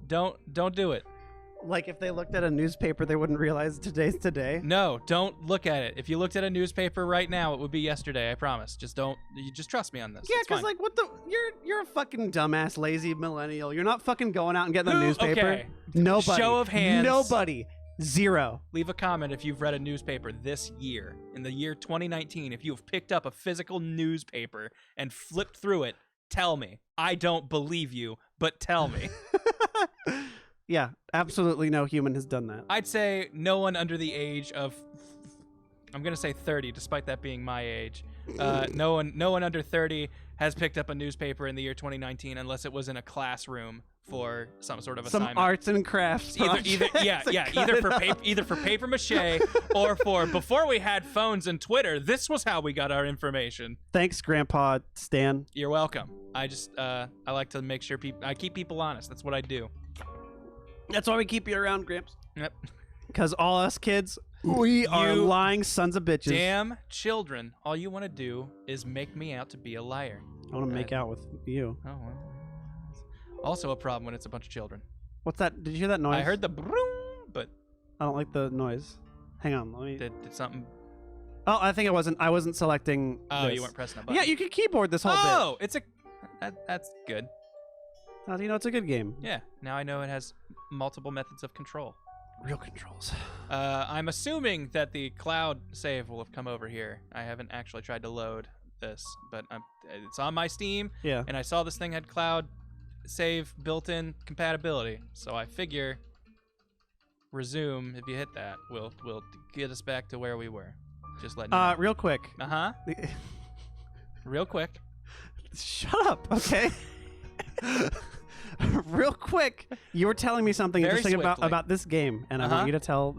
Don't do it. Like if they looked at a newspaper, they wouldn't realize today's today. No, don't look at it. If you looked at a newspaper right now, it would be yesterday. I promise. Just don't. You just trust me on this. Yeah, It's because fine. like, what the? You're a fucking dumbass, lazy millennial. You're not fucking going out and getting the newspaper. Okay. Nobody. Show of hands. Nobody. Zero. Leave a comment if you've read a newspaper this year, in the year 2019. If you have picked up a physical newspaper and flipped through it, tell me. I don't believe you, but tell me. Yeah, absolutely no human has done that. I'd say no one under the age of, I'm gonna say 30, despite that being my age. No one under 30 has picked up a newspaper in the year 2019 unless it was in a classroom for some sort of assignment. Some arts and crafts. Either for paper mache or for before we had phones and Twitter. This was how we got our information. Thanks, Grandpa Stan. You're welcome. I just I like to make sure I keep people honest. That's what I do. That's why we keep you around, Gramps. Yep. Because all us kids, we are lying sons of bitches. Damn children. All you want to do is make me out to be a liar. I want to make out with you. Oh, well. Also a problem when it's a bunch of children. What's that? Did you hear that noise? I heard the broom, but I don't like the noise. Hang on, let me. Did something? Oh, I think I wasn't selecting. Oh, this. you weren't pressing a button. Yeah, you can keyboard this whole bit. Oh, it's a. That's good. How do you know it's a good game? Yeah. Now I know it has multiple methods of control. Real controls. I'm assuming that the cloud save will have come over here. I haven't actually tried to load this, but it's on my Steam. Yeah. And I saw this thing had cloud save built-in compatibility, so I figure resume. If you hit that, will get us back to where we were. Just letting you know. Real quick. Real quick. Shut up, okay? Real quick, you were telling me something Very interesting swiftly. about this game, and I want you to tell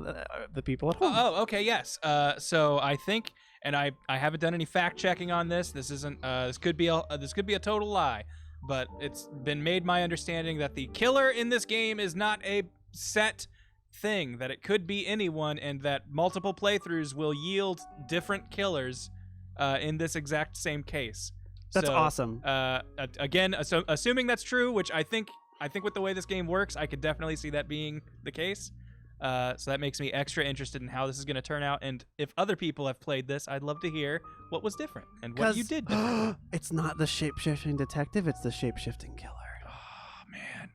the people at home. Oh, okay, yes. So I think, and I haven't done any fact checking on this. This isn't. This could be a total lie, but it's been made my understanding that the killer in this game is not a set thing. That it could be anyone, and that multiple playthroughs will yield different killers in this exact same case. That's awesome. Again, assuming that's true, which I think with the way this game works, I could definitely see that being the case. So that makes me extra interested in how this is going to turn out. And if other people have played this, I'd love to hear what was different and what you did different. It's not the shape-shifting detective, it's the shape-shifting killer. Oh, man.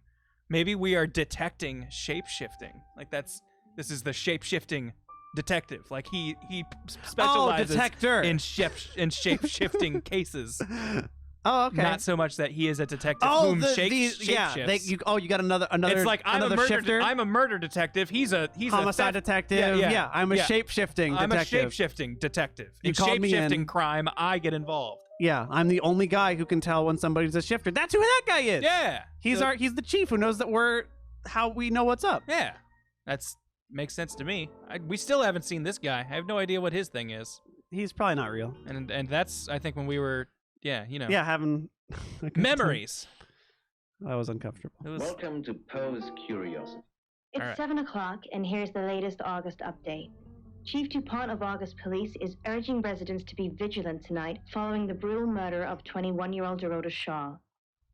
Maybe we are detecting shape-shifting. Like this is the shape-shifting detective. Like he specializes in shape-shifting cases. Oh, okay. Not so much that he is a detective whom shapeshifts. You got another. It's like I'm a murder detective. He's homicide detective. Yeah, I'm a shape-shifting detective. I'm a shape-shifting detective. In shape-shifting crime, I get involved. Yeah, I'm the only guy who can tell when somebody's a shifter. That's who that guy is. Yeah. He's the chief who knows that how we know what's up. Yeah. That's makes sense to me. We still haven't seen this guy. I have no idea what his thing is. He's probably not real. And that's, I think, when we were, having memories. That was uncomfortable. Welcome to Poe's Curiosity. It's 7 o'clock, and here's the latest August update. Chief DuPont of August Police is urging residents to be vigilant tonight following the brutal murder of 21-year-old Dorota Shaw.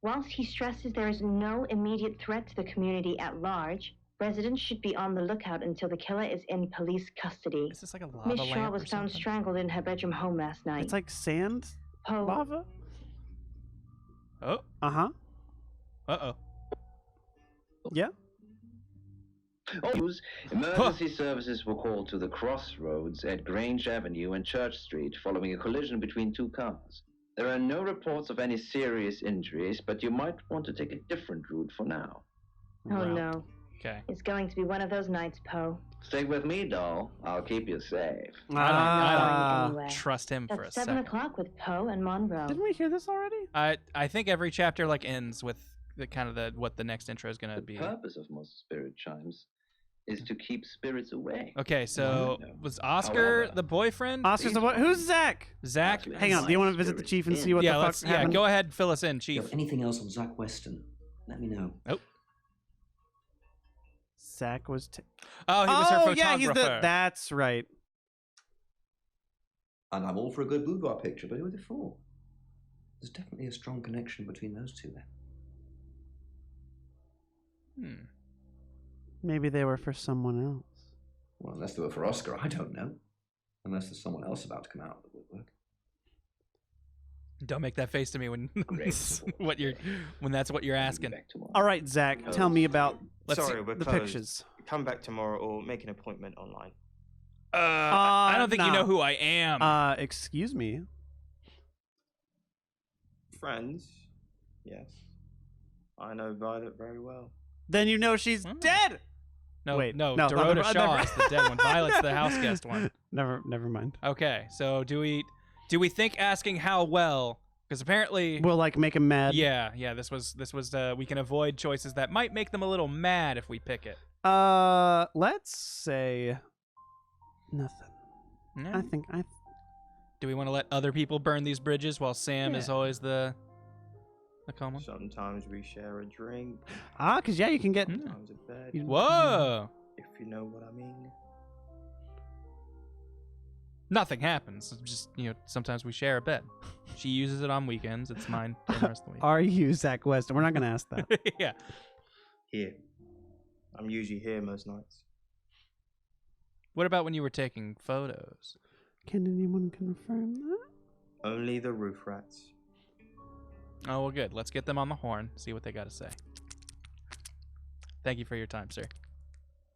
Whilst he stresses there is no immediate threat to the community at large, residents should be on the lookout until the killer is in police custody. Is this like a lava Miss lamp Shaw or was found something? strangled in her bedroom home last night. It's like sand? Poe. Lava? Oh. Uh-huh. Uh-oh. Yeah? Emergency services were called to the crossroads at Grange Avenue and Church Street following a collision between two cars. There are no reports of any serious injuries, but you might want to take a different route for now. Oh, no. Okay. It's going to be one of those nights, Poe. Stick with me, doll. I'll keep you safe. I don't Anyway. trust him for a That's 7 second. o'clock with Poe and Monroe. Didn't we hear this already? I think every chapter ends with what the next intro is going to be. The purpose of most spirit chimes is to keep spirits away. Okay, so was Oscar the boyfriend? Oscar's the what? Who's Zach? Zach? Hang on, do you want to visit the chief and see what the fuck's happening? Go ahead and fill us in, If you Chief. have anything else on Zach Weston, let me know. Oh. Zach was... He was her photographer. Yeah, he's that's right. And I'm all for a good boudoir picture, but who are they for? There's definitely a strong connection between those two there. Maybe they were for someone else. Well, unless they were for Oscar, I don't know. Unless there's someone else about to come out of the woodwork. Don't make that face to me when Great. when that's what you're asking. Back tomorrow. All right, Zach, tell me about Sorry, we're the closed. pictures. Come back tomorrow or make an appointment online. I don't think you no. know who I am. Excuse me. Friends? Yes. I know Violet very well. Then you know she's dead. no, wait, no, no, Dorota never- Shaw never- is the dead one. Violet's the house guest one. Never mind. Okay, so do we think asking how well? Because apparently, We'll like make him mad. yeah. This was we can avoid choices that might make them a little mad if we pick it. Let's say nothing. Yeah. I Do we want to let other people burn these bridges while Sam is Yeah. always the calm one? Sometimes we share a drink, cause yeah, you can get. sometimes a bed, You- Whoa! if you know what I mean. Nothing happens. It's just sometimes we share a bed. She uses it on weekends. It's mine during the rest of the week. Are you Zach Weston? We're not gonna ask that. Yeah. Here. I'm usually here most nights. What about when you were taking photos? Can anyone confirm that? Only the roof rats. Oh, well, good. Let's get them on the horn. See what they got to say. Thank you for your time, sir.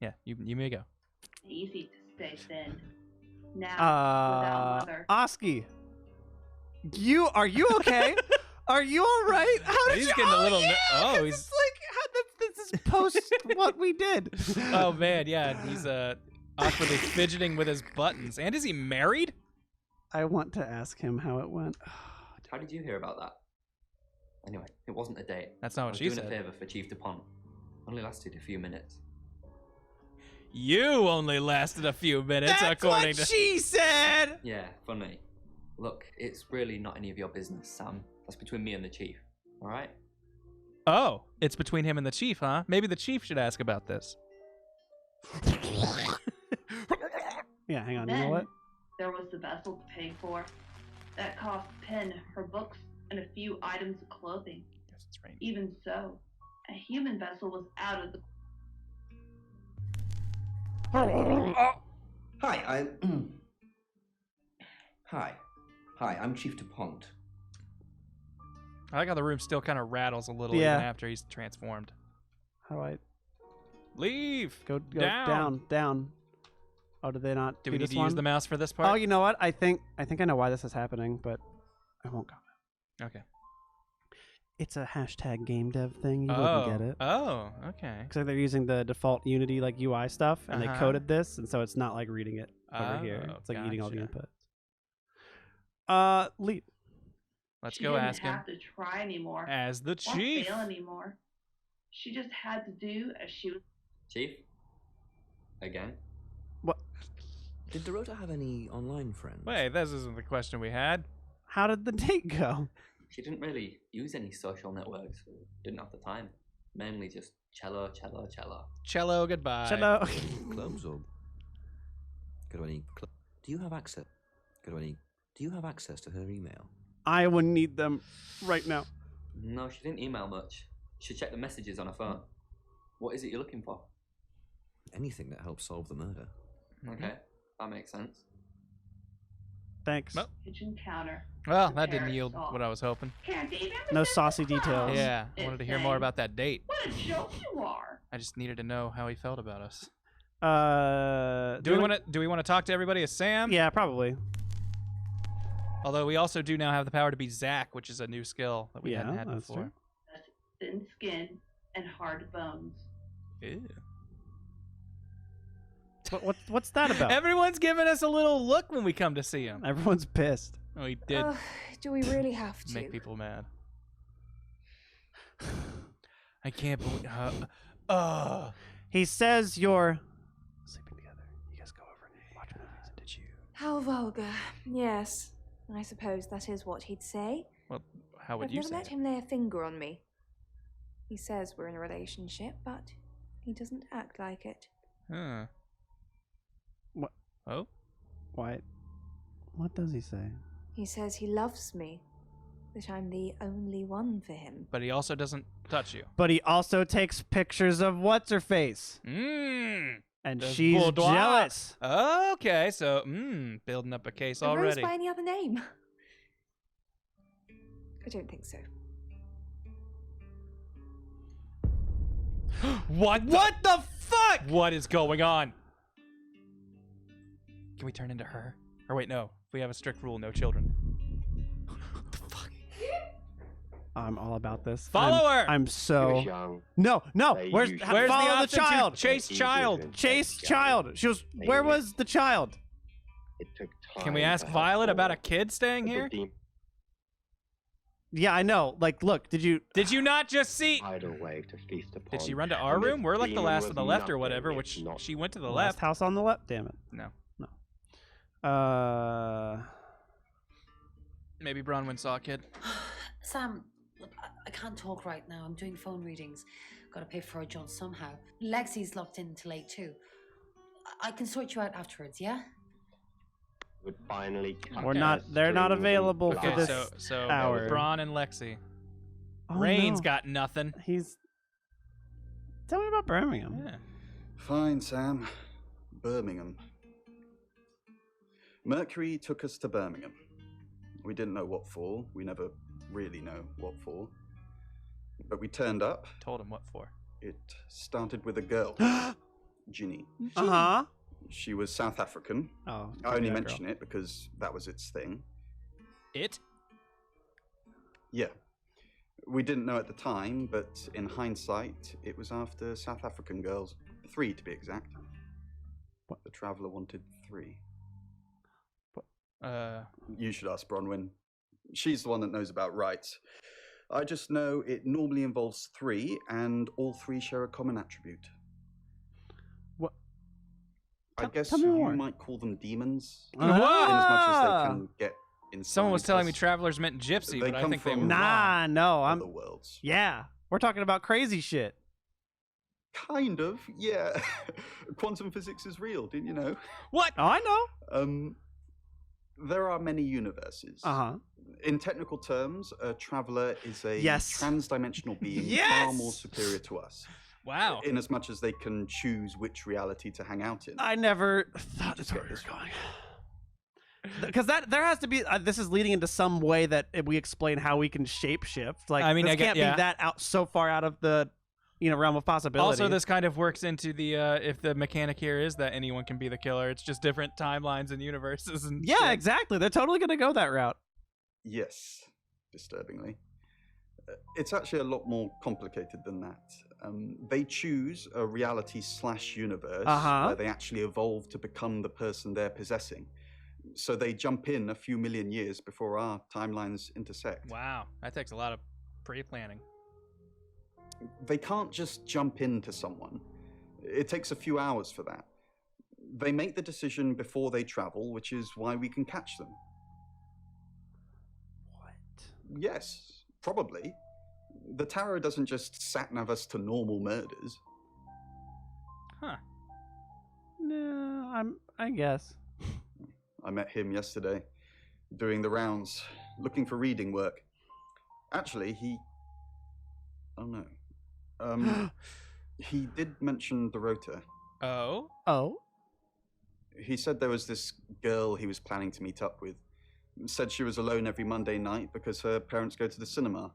Yeah, you may go. Easy to stay thin. Now, without mother. Oski. Are you okay? Are you all right? How did He's you? getting a little. Yeah, 'cause he's. it's like this is post what we did. Oh man, yeah. He's awkwardly fidgeting with his buttons. And is he married? I want to ask him how it went. How did you hear about that? Anyway, it wasn't a date. That's not I what was she doing said. a favor for Chief DuPont. Only lasted a few minutes. You only lasted a few minutes, That's according what to. she said. Yeah, funny. Look, it's really not any of your business, Sam. That's between me and the Chief. All right? Oh, it's between him and the chief, huh? Maybe the chief should ask about this. Yeah, hang on. You Then know what? there was the vessel to pay for. That cost Penn her books and a few items of clothing. Guess it's raining. Even so, a human vessel was out of the. Hi, Hi, I'm Chief DuPont. I like how the room still kind of rattles a little Yeah. even after he's transformed. How do I Leave. go Down. down? Oh, did they not Do do we need this to one? use the mouse for this part? Oh, you know what? I think I know why this is happening, but I won't comment. Okay. It's a hashtag game dev thing. You wouldn't get it. Oh, okay. Because they're using the default Unity like UI stuff, and they Uh-huh. coded this, and so it's not like reading it over here. Oh, It's like eating all the gotcha. inputs. Leap. Let's She go didn't ask him. have to try anymore. As the Or chief. fail anymore. She just had to do as she was. Chief? Again? What? Did Dorota have any online friends? Wait, this isn't the question we had. How did the date go? She didn't really use any social networks. Didn't have the time. Mainly just cello. Cello, goodbye. Hello. Clubs or go to any club? Do you have access? Go to any? Do you have access to her email? I would need them right now. No, she didn't email much. She checked the messages on her phone. What is it you're looking for? Anything that helps solve the murder. Okay, that makes sense. Thanks. Well, kitchen counter. Well, The that didn't parrot yield saw. what I was hoping. Can't even No resist the saucy details. clowns. Yeah, I It's wanted to hear more saying, about that date. What a joke you are. I just needed to know how he felt about us. Do we want to talk to everybody as Sam? Yeah, probably. Although we also do now have the power to be Zach, which is a new skill that we hadn't had that's before. true. Thin skin and hard bones. Ew. What's that about? Everyone's giving us a little look when we come to see him. Everyone's pissed. Oh, he did Do we really have to? make people mad. I can't believe. He says you're sleeping together. You guys go over and watch movies. Did you? How vulgar. Yes, I suppose that is what he'd say. Well, how would I've you never say met it? him lay a finger on me. He says we're in a relationship, but he doesn't act like it. Huh. What? Oh? Why? What does he say? He says he loves me, that I'm the only one for him. But he also doesn't touch you. But he also takes pictures of what's-her-face. And The she's boudoir. jealous. Okay, so building up a case A rose already. by any other name? I don't think so. What the fuck? What is going on? Can we turn into her? Or wait, no. We have a strict rule, no children. What the fuck? I'm all about this. Follow her! I'm so... She was young. No. Where's the follow the option to child? chase child? Chase child. She was... Where was the child? It took time. Can we ask to have Violet about a forward. kid staying The here? Yeah, I know. Like, look, did you not just see? Tidal wave to feast upon. Did she run to our and this room? We're like the demon last was on the left or nothing whatever, if which not she went to the last left. house on the left? Damn it. No. Maybe Bronwyn saw a kid. Sam, look, I can't talk right now. I'm doing phone readings. Gotta pay for a John somehow. Lexi's locked in till 8 too. I can sort you out afterwards, yeah? Would finally cut We're the not... They're not strings and available for Okay, this so hour. Braun and Lexi. Oh, Rain's no. got nothing. He's... Tell me about Birmingham. Yeah. Fine, Sam. Birmingham. Mercury took us to Birmingham. We didn't know what for. We never really know what for. But we turned up. Told him what for. It started with a girl, Ginny. Uh-huh. She was South African. Oh, I only mention it because that was its thing. It? Yeah. We didn't know at the time, but in hindsight, it was after South African girls. 3 to be exact. What? The Traveller wanted 3. You should ask Bronwyn. She's the one that knows about rights. I just know it normally involves 3, and all 3 share a common attribute. What? I guess tell me you more. might call them demons. What? In as much as they can get inside Someone was telling me us. travelers meant gypsy, They but I come think they were from- Nah, no. I'm... Other worlds. Yeah. We're talking about crazy shit. Kind of, yeah. Quantum physics is real, didn't you know? What? Oh, I know. There are many universes. Uh-huh. In technical terms, a traveler is a Yes. trans-dimensional being Yes! far more superior to us. Wow. In as much as they can choose which reality to hang out in. I never thought that's where we were going. Because there has to be. This is leading into some way that we explain how we can shapeshift. Like, I mean, this I get- can't yeah. be that out so far out of the, realm of possibility. Also, this kind of works into the if the mechanic here is that anyone can be the killer. It's just different timelines and universes and Yeah, shit. exactly. They're totally gonna go that route. Yes, disturbingly. It's actually a lot more complicated than that. They choose a reality/universe where they actually evolve to become the person they're possessing. So they jump in a few million years before our timelines intersect. Wow, that takes a lot of pre-planning. They can't just jump into someone. It takes a few hours for that. They make the decision before they travel, which is why we can catch them. What? Yes, probably. The tarot doesn't just sat-nav us to normal murders. Huh. No, I guess. I met him yesterday, doing the rounds, looking for reading work. Actually, oh no. He did mention Dorota. Oh? Oh? He said there was this girl he was planning to meet up with. Said she was alone every Monday night because her parents go to the cinema.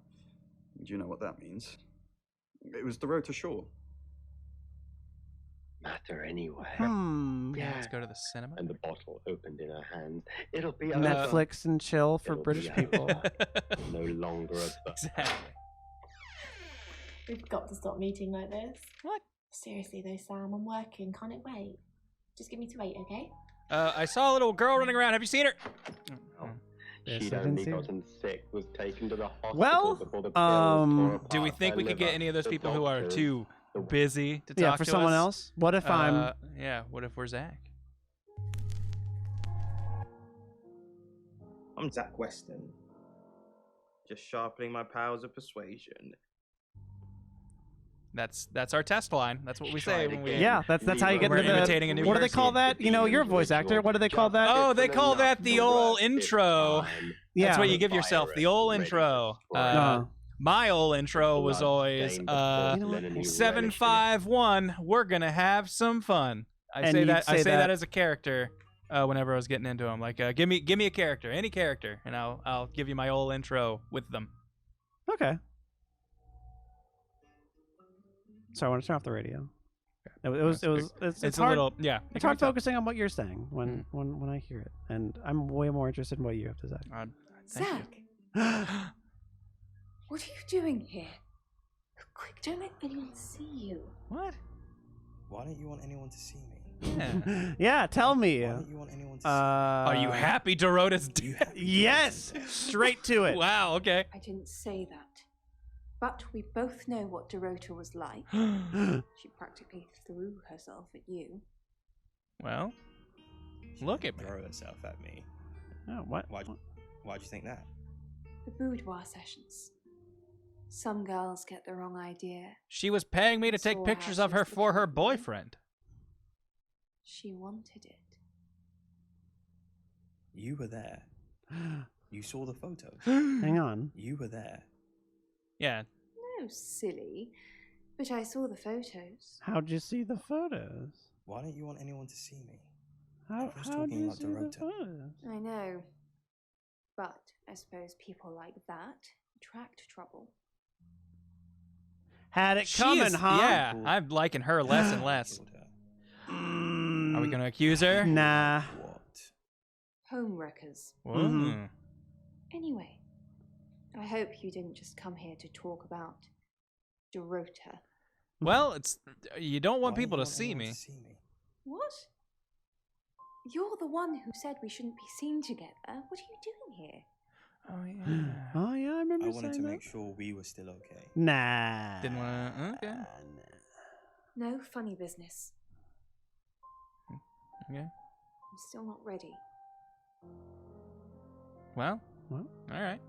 Do you know what that means? It was Dorota Shaw. Matter anyway. Yeah. Let's go to the cinema. And the bottle opened in her hand. It'll be Netflix and chill for It'll British be people. no longer a Exactly. We've got to stop meeting like this. What? Seriously though, Sam, I'm working. Can't it wait? Just give me to 8, okay? I saw a little girl running around. Have you seen her? She'd only gotten sick, was taken to the hospital Well, before the pills tore apart do we think her we could get liver. any of those The people who are doctors, too busy to talk Yeah, for to someone us? else? What if I'm... Yeah, what if we're Zach? I'm Zach Weston. Just sharpening my powers of persuasion. That's our test line. That's what we say when we. Yeah, that's how you get we're into the... imitating a new What do they person. call that? You're a voice actor. What do they call that? Oh, they call that the old intro. Yeah. That's what you give yourself, the old intro. My old intro was always 751. We're gonna have some fun. I say that as a character whenever I was getting into them. Like, give me a character, any character, and I'll give you my old intro with them. Okay. Sorry, I want to turn off the radio. It's a hard, little, yeah. It's hard focusing on what you're saying when I hear it, and I'm way more interested in what you have to say. Zach, what are you doing here? Quick, don't let anyone see you. What? Why don't you want anyone to see me? Yeah. Yeah, tell me. Why don't you want anyone to see Are you happy Dorota's dead? Yes, straight to it. Wow. Okay. I didn't say that. But we both know what Dorota was like. She practically threw herself at you. Well, look at me. Throw herself at me. Oh, what? Why'd you think that? The boudoir sessions. Some girls get the wrong idea. She was paying me to take pictures of her for her boyfriend. She wanted it. You were there. You saw the photos. Hang on. You were there. Yeah. No, silly. But I saw the photos. How'd you see the photos? Why don't you want anyone to see me? How'd talking you about see the Dorota. photos? I know. But I suppose people like that attract trouble. Had it coming, huh? Yeah, I'm liking her less and less. Are we gonna accuse her? Nah. Homewreckers. Mm-hmm. Anyway, I hope you didn't just come here to talk about Dorota. Well, you don't want people to see me. What? You're the one who said we shouldn't be seen together. What are you doing here? Oh yeah. Oh yeah, I remember I wanted to saying make sure we were still okay. Nah. Didn't want to. Okay. No funny business. Okay. I'm still not ready. Well, all right.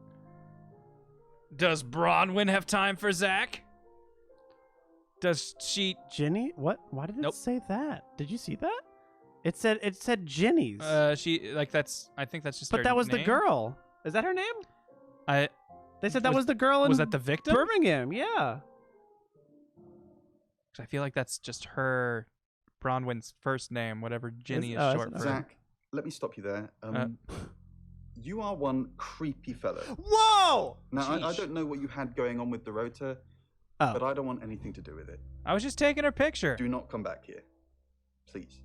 Does Bronwyn have time for Zach? Does she? Ginny? What? Why did it Nope. say that? Did you see that? It said Ginny's. She like that's. I think that's just. But her that was name. the girl. Is that her name? They said that was the girl in Was that the victim? Birmingham. Yeah. I feel like that's just her, Bronwyn's first name, whatever Ginny is short for. Zach, let me stop you there. You are one creepy fellow. Whoa! Now, I don't know what you had going on with Dorota, but I don't want anything to do with it. I was just taking her picture. Do not come back here. Please.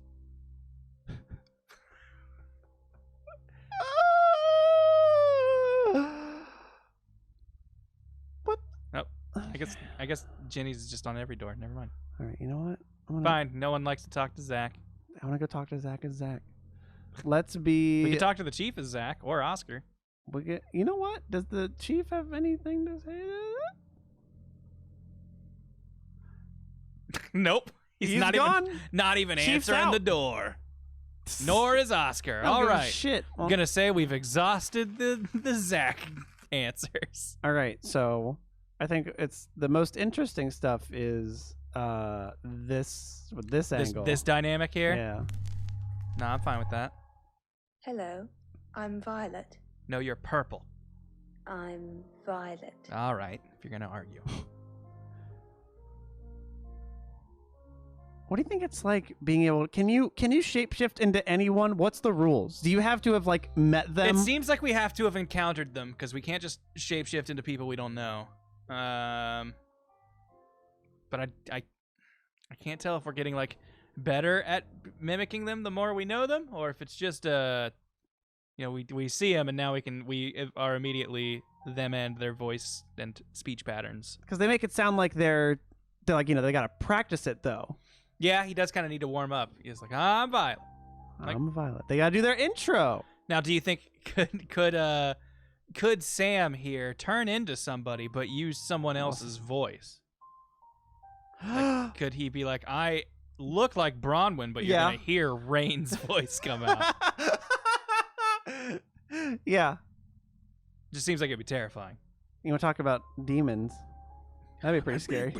What? Nope. I guess Ginny's just on every door. Never mind. All right, you know what? Fine. No one likes to talk to Zach. I want to go talk to Zach as Zach. Let's be. We can talk to the chief as Zach or Oscar. You know what? Does the chief have anything to say to that? Nope. He's not gone. Not even Chief's answering out. the door. Nor is Oscar. I don't All give a right. shit. I'm gonna say we've exhausted the Zach answers. All right, so I think it's the most interesting stuff is this angle. This dynamic here. Yeah. No, I'm fine with that. Hello, I'm Violet. No, you're purple. I'm Violet. All right, if you're gonna argue. What do you think it's like being able? Can you shapeshift into anyone? What's the rules? Do you have to have like met them? It seems like we have to have encountered them because we can't just shapeshift into people we don't know. But I can't tell if we're getting like better at mimicking them the more we know them, or if it's just we see them and now we are immediately them and their voice and speech patterns. Because they make it sound like they're like they gotta practice it though. Yeah, he does kind of need to warm up. He's like, I'm Violet. I'm Violet. They gotta do their intro. Now, do you think could Sam here turn into somebody but use someone else's voice? Like, could he be like, I look like Bronwyn, but you're gonna hear Rain's voice come out? Yeah. Just seems like it'd be terrifying. You want to talk about demons? That'd be pretty scary.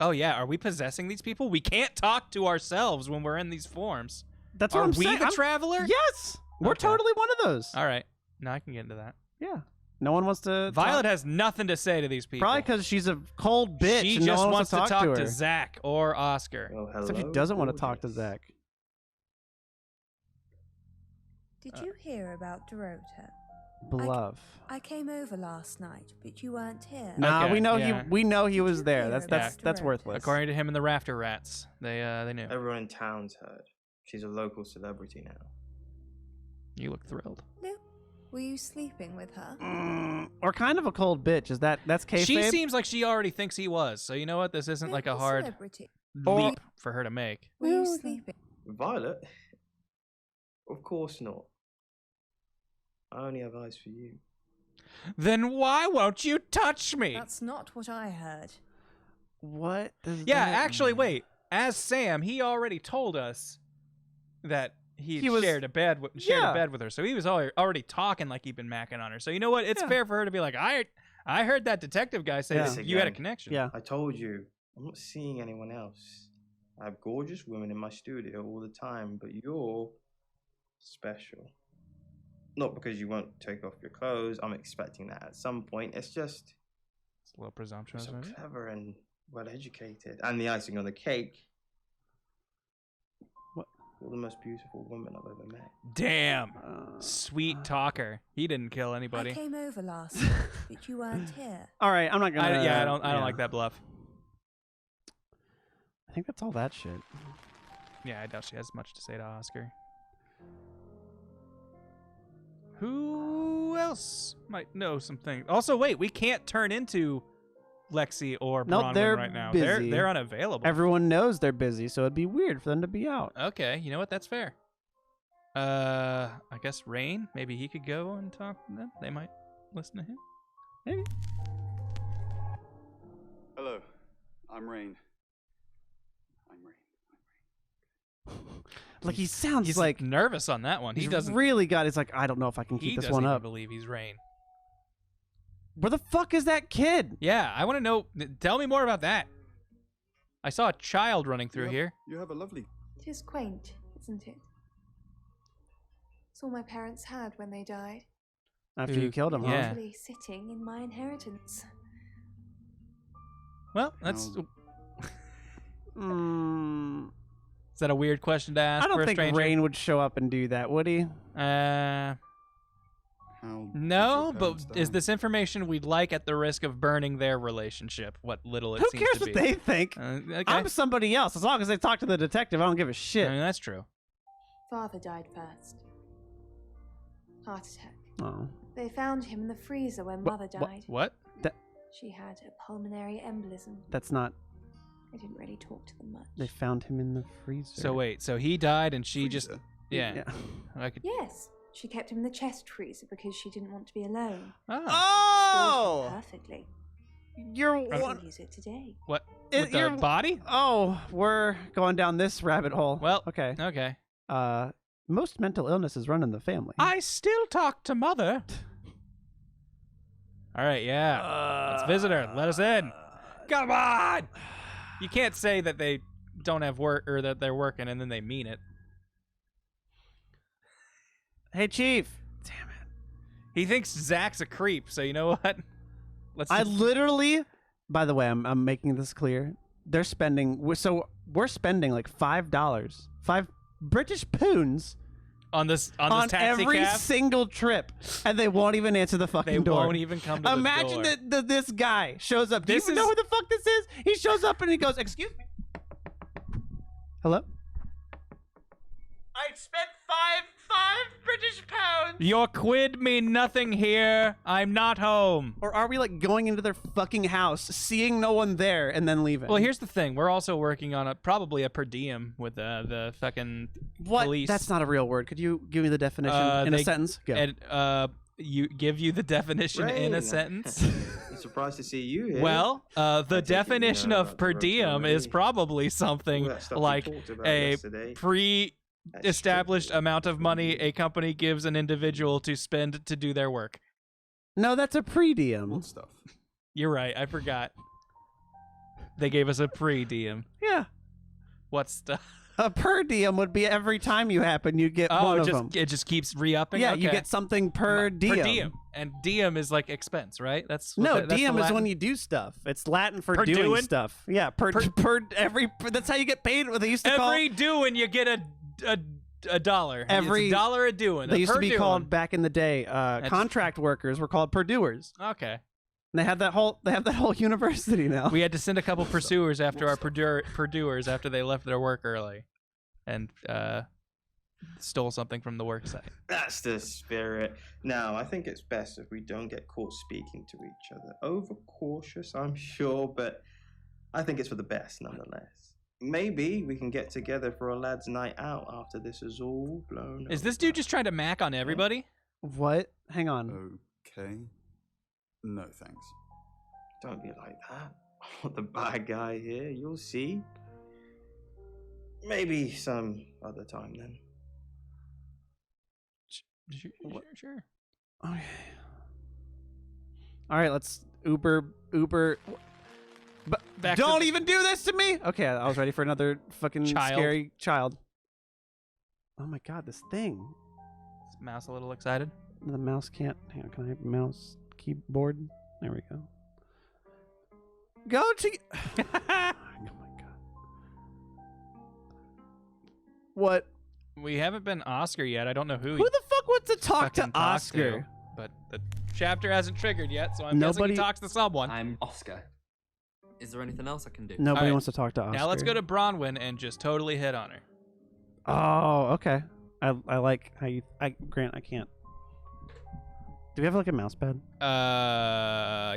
Oh yeah, are we possessing these people? We can't talk to ourselves when we're in these forms. That's what I'm saying. Are we the traveler? Yes, we're totally one of those. All right, now I can get into that. Yeah. No one wants to. Violet has nothing to say to these people. Probably because she's a cold bitch. She and just no one wants to talk to to her. Zach or Oscar. Oh, hello. Except she doesn't want to talk to Zach. Did you hear about Dorota? Bluff. I came over last night, but you weren't here. Nah, Okay, we know yeah. he was there. hear That's about worthless. According to him and the Rafter Rats, they knew. Everyone in town's heard. She's a local celebrity now. You look thrilled. No. Were you sleeping with her? Or kind of a cold bitch. Is that's kayfabe? She seems like she already thinks he was. So you know what? This isn't like a hard Celebrity. leap for her to make. Were you sleeping? Violet? Of course not. I only have eyes for you. Then why won't you touch me? That's not what I heard. What? Yeah, actually, wait. As Sam, he already told us that he shared a bed with her, so he was already talking like he'd been macking on her. So you know what? It's fair for her to be like, I heard that detective guy say that you had a connection. Yeah, I told you, I'm not seeing anyone else. I have gorgeous women in my studio all the time, but you're special. Not because you won't take off your clothes. I'm expecting that at some point. It's just it's a little presumptuous. So clever and well educated, and the icing on the cake. You're the most beautiful woman I've ever met. Damn. Sweet talker. He didn't kill anybody. I came over last night, but you weren't here. All right, I'm not gonna. I don't like that bluff. I think that's all that shit. Yeah, I doubt she has much to say to Oscar. Who else might know some things? Also, wait, we can't turn into Lexi or Bronwyn they're right now. busy. They're unavailable. Everyone knows they're busy, so it'd be weird for them to be out. Okay, you know what? That's fair. I guess Rain. Maybe he could go and talk to them. They might listen to him. Maybe. Hello, I'm Rain. Like he sounds He's like nervous on that one. He doesn't really got. He's like, I don't know if I can keep this one up. He doesn't even believe he's Rain. Where the fuck is that kid? Yeah, I want to know. Tell me more about that. I saw a child running through here. You have a lovely. It is quaint, isn't it? It's all my parents had when they died. After you killed him, huh? Actually sitting in my inheritance. Well, that's. Is that a weird question to ask? I don't for a think stranger? Rain would show up and do that, would he? No, but is this information we'd like at the risk of burning their relationship? What little it Who seems cares to be. what they think? Okay. I'm somebody else. As long as they talk to the detective, I don't give a shit. I mean, that's true. Father died first. Heart attack. Oh. They found him in the freezer when Mother died. What? She had a pulmonary embolism. That's not. I didn't really talk to them much. They found him in the freezer. So wait, so he died and she just. Yeah. Yeah. I could. Yes. She kept him in the chest freezer because she didn't want to be alone. Oh! Stored him perfectly. You're I one. can use it today. What? With the body? Oh, we're going down this rabbit hole. Well, okay. Okay. Most mental illnesses run in the family. I still talk to Mother. All right, yeah. Let's visit her. Let us in. Come on! You can't say that they don't have work or that they're working and then they mean it. Hey, Chief. Damn it. He thinks Zach's a creep, so you know what? I literally, by the way, I'm making this clear. They're spending, we're spending like $5, 5 British pounds on this taxi every cab? single trip, and they won't even answer the fucking door. They won't even come to Imagine the door. that this guy shows up. Do you even know who the fuck this is? He shows up and he goes, "Excuse me, hello." I spent five British pounds. Your quid mean nothing here. I'm not home. Or are we like going into their fucking house, seeing no one there, and then leaving? Well, here's the thing. We're also working on probably a per diem with the fucking police. That's not a real word. Could you give me the definition in a sentence? Go. You give you the definition in a sentence. I'm surprised to see you here. Well, the definition of per diem is probably something like a pre-established amount of money a company gives an individual to spend to do their work. No, that's a pre-diem. Stuff. You're right. I forgot. They gave us a pre-diem. Yeah. What stuff? A per diem would be every time you happen, you get one of them. It just keeps re-upping? Yeah, Okay. you get something per diem. Per diem. And diem is like expense, right? That's diem the is when Latin? you do stuff. It's Latin for Per doing doing? stuff. Yeah, that's how you get paid. What they used to call Every doing you get a dollar. It's every $1 a doing. They used to be doing. called back in the day. Contract workers were called purduers. Okay. And they have that whole university now. We had to send a couple pursuers after our purduers after they left their work early, and stole something from the work site. That's the spirit. Now, I think it's best if we don't get caught speaking to each other. Overcautious, I'm sure, but I think it's for the best nonetheless. Maybe we can get together for a lad's night out after this is all blown Is this dude just trying to mac on everybody? What? Hang on. Okay. No, thanks. Don't be like that. I'm not the bad guy here. You'll see. Maybe some other time then. Sure. Okay. All right, let's Uber. But don't even do this to me. Okay, I was ready for another fucking scary child. Oh my god, this thing. Is mouse a little excited? The mouse can't. Hang on, can I have mouse keyboard? There we go. Go to. Oh my god. What? We haven't been Oscar yet. I don't know who. Who the fuck wants to talk to fucking Oscar? But the chapter hasn't triggered yet, so I'm guessing he talks to someone. I'm Oscar. Is there anything else I can do? Nobody Alright. wants to talk to Oscar. Now let's go to Bronwyn and just totally hit on her. Oh, okay. I like how you. Grant, I can't. Do we have like a mouse pad?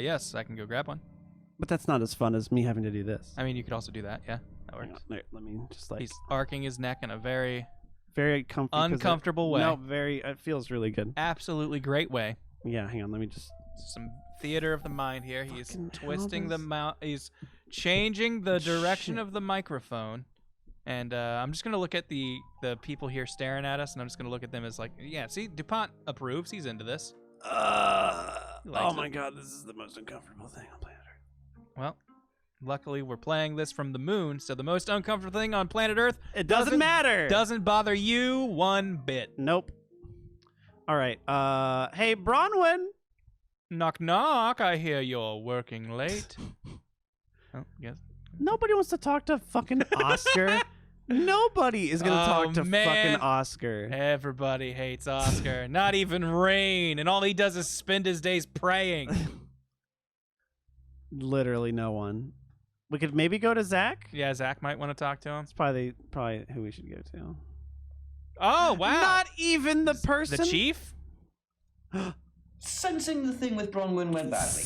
Yes, I can go grab one. But that's not as fun as me having to do this. I mean, you could also do that. Yeah, that works. There, let me just like. He's arcing his neck in a very comfy, uncomfortable way. No, it feels really good. Absolutely great way. Yeah, hang on. Let me just. Some theater of the mind here. He's Fucking twisting hell, the mount. He's changing the direction of the microphone. And I'm just gonna look at the people here staring at us, and I'm just gonna look at them as like, yeah. See, DuPont approves. He's into this. Oh my god, this is the most uncomfortable thing on planet Earth. Well, luckily we're playing this from the moon, so the most uncomfortable thing on planet Earth. It doesn't matter. Doesn't bother you one bit. Nope. All right. Hey, Bronwyn. Knock knock. I hear you're working late. Oh, yes. Nobody wants to talk to fucking Oscar. Nobody is gonna talk to man. fucking Oscar. Everybody hates Oscar. Not even Rain, and all he does is spend his days praying. Literally no one. We could maybe go to Zach. Yeah, Zach might want to talk to him. It's probably who we should go to. Oh wow! Not even the person. The chief. Sensing the thing with Bronwyn went badly.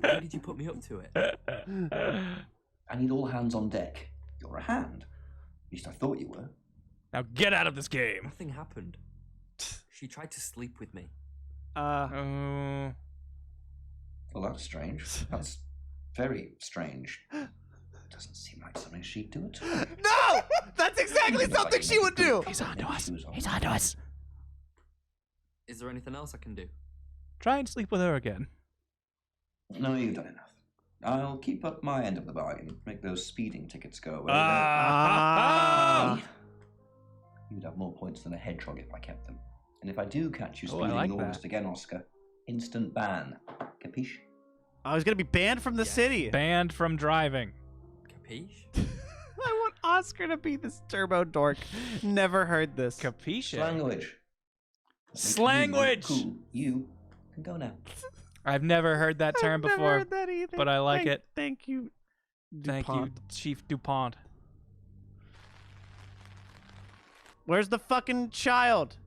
Why did you put me up to it? I need all hands on deck. You're a hand. At least I thought you were. Now get out of this game. Nothing happened. She tried to sleep with me. Well, that's strange. That's very strange. Doesn't seem like something she'd do at all. No! That's exactly something she would do! He's on to us. He's on to us. Is there anything else I can do? Try and sleep with her again. No, you've done enough. I'll keep up my end of the bargain. Make those speeding tickets go away. You'd have more points than a hedgehog if I kept them. And if I do catch you speeding August again, Oscar, instant ban. Capiche? I was gonna be banned from the city. Banned from driving. Capiche? I want Oscar to be this turbo dork. Never heard this. Capiche? Language. Slanguage! Cool. You can go now. I've never heard that term I've never before, heard that either. but I like it. Thank you, Thank you, DuPont. Chief DuPont. Where's the fucking child?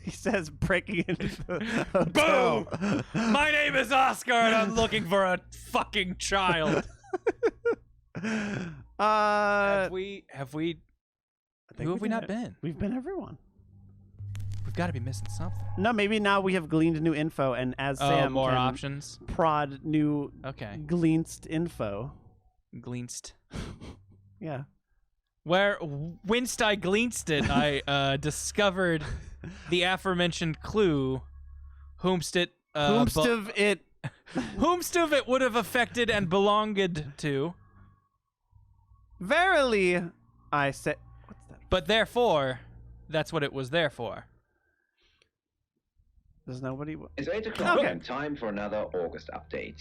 He says, breaking into the hotel. Boom! My name is Oscar, and I'm looking for a fucking child. Have we? Who have we not been? We've been everyone. We've got to be missing something. No, maybe now we have gleaned new info, and as Sam more can options. Prod new gleaned info. Gleanst. Yeah. Where whence I gleanst it, I discovered the aforementioned clue. Whomst it would have affected and belonged to. Verily, I say. What's that? But therefore, that's what it was there for. Does nobody? It's 8 o'clock and time for another August update.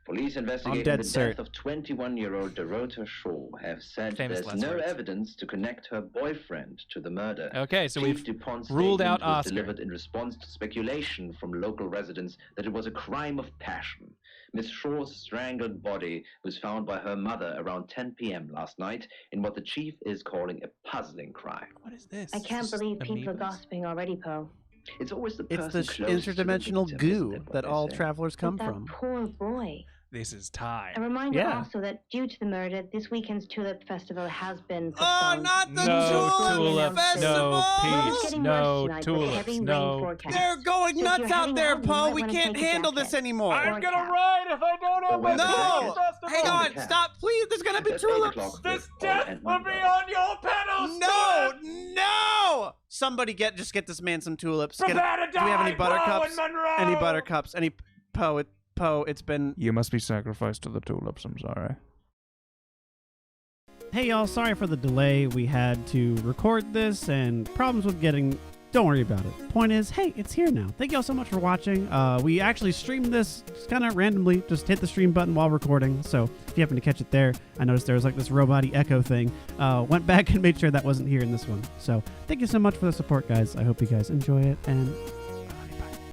Police investigating the death of 21-year-old Dorota Shaw have said there's no evidence to connect her boyfriend to the murder. Okay, so Chief we've DuPont's ruled out statement was Oscar. delivered in response to speculation from local residents that it was a crime of passion. Miss Shaw's strangled body was found by her mother around 10 p.m. last night in what the chief is calling a puzzling crime. What is this? I can't believe people are gossiping already, Poe. It's always the It's person the closest to the interdimensional victim, goo isn't it, what that they all say? travelers come But that from. poor boy. This is time. A reminder Yeah. also that due to the murder, this weekend's Tulip Festival has been Oh, postponed. not the No Tulip Festival! no It's peace, getting no worse tonight with tulips, heavy rain no. forecast. They're going So if nuts you're out heading there, out, you Poe. might We wanna can't take a handle jacket. this anymore. I'm gonna ride if I don't have my No! festival. Hang on, Jacket. stop, please. There's gonna be It's 8 tulips. o'clock This with death Paul and will be Monroe. on your pedals. No, no! Somebody just get this man some tulips. Prepare to Do we have any die, Poe buttercups? and Monroe! Any buttercups? Any Poe? Poe, it's been. You must be sacrificed to the tulips. I'm sorry. Hey y'all, sorry for the delay. We had to record this and problems with getting. Don't worry about it. Point is, hey, it's here now. Thank y'all so much for watching. We actually streamed this kind of randomly. Just hit the stream button while recording. So if you happen to catch it there, I noticed there was like this robot-y echo thing. Went back and made sure that wasn't here in this one. So thank you so much for the support, guys. I hope you guys enjoy it, and